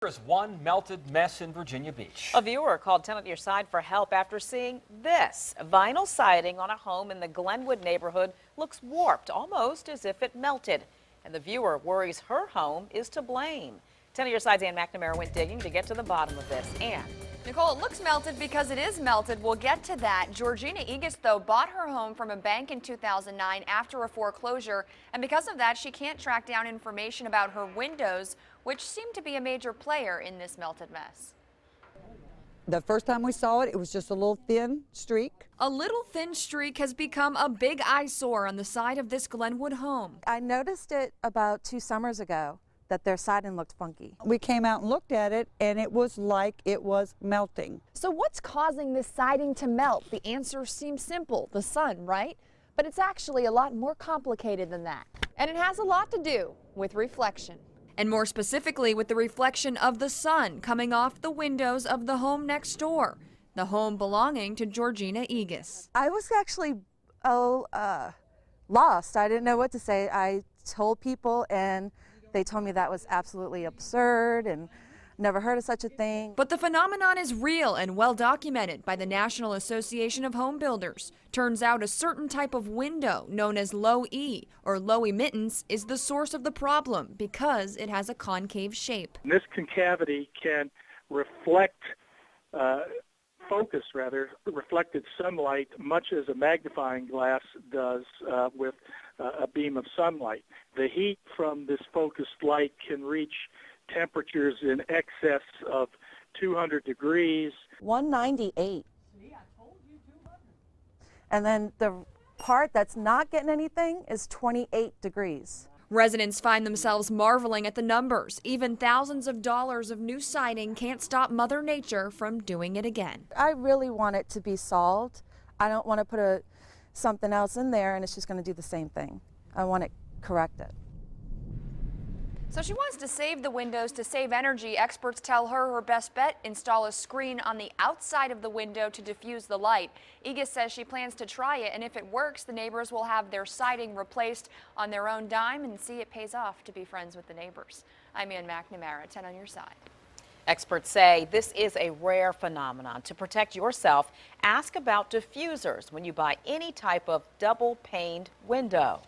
There's one melted mess in Virginia Beach. A viewer called 10 on Your Side for help after seeing this. Vinyl siding on a home in the Glenwood neighborhood looks warped, almost as if it melted. And the viewer worries her home is to blame. 10 on Your Side's Ann McNamara went digging to get to the bottom of this. Ann. Nicole, it looks melted because it is melted. We'll get to that. Georgina Egas, though, bought her home from a bank in 2009 after a foreclosure. And because of that, she can't track down information about her windows, which seem to be a major player in this melted mess. The first time we saw it, it was just a little thin streak. A little thin streak has become a big eyesore on the side of this Glenwood home. I noticed it about 2 summers ago that their siding looked funky. We came out and looked at it, and it was like it was melting. So what's causing this siding to melt? The answer seems simple, the sun, right? But it's actually a lot more complicated than that. And it has a lot to do with reflection. And more specifically with the reflection of the sun coming off the windows of the home next door, the home belonging to Georgina Egas. I was actually lost. I didn't know what to say. I told people and they told me that was absolutely absurd and never heard of such a thing. But the phenomenon is real and well documented by the National Association of Home Builders. Turns out a certain type of window known as low E or low emittance is the source of the problem because it has a concave shape. This concavity can reflect reflected sunlight much as a magnifying glass does with a beam of sunlight. The heat from this focused light can reach temperatures in excess of 200 degrees. 198. And then the part that's not getting anything is 28 degrees. Residents find themselves marveling at the numbers. Even thousands of dollars of new siding can't stop Mother Nature from doing it again. I really want it to be solved. I don't want to put something else in there and it's just going to do the same thing. I want it corrected. So she wants to save the windows to save energy. Experts tell her best bet, install a screen on the outside of the window to diffuse the light. Egas says she plans to try it, and if it works, the neighbors will have their siding replaced on their own dime and see it pays off to be friends with the neighbors. I'm Ann McNamara, 10 on Your Side. Experts say this is a rare phenomenon. To protect yourself, ask about diffusers when you buy any type of double-paned window.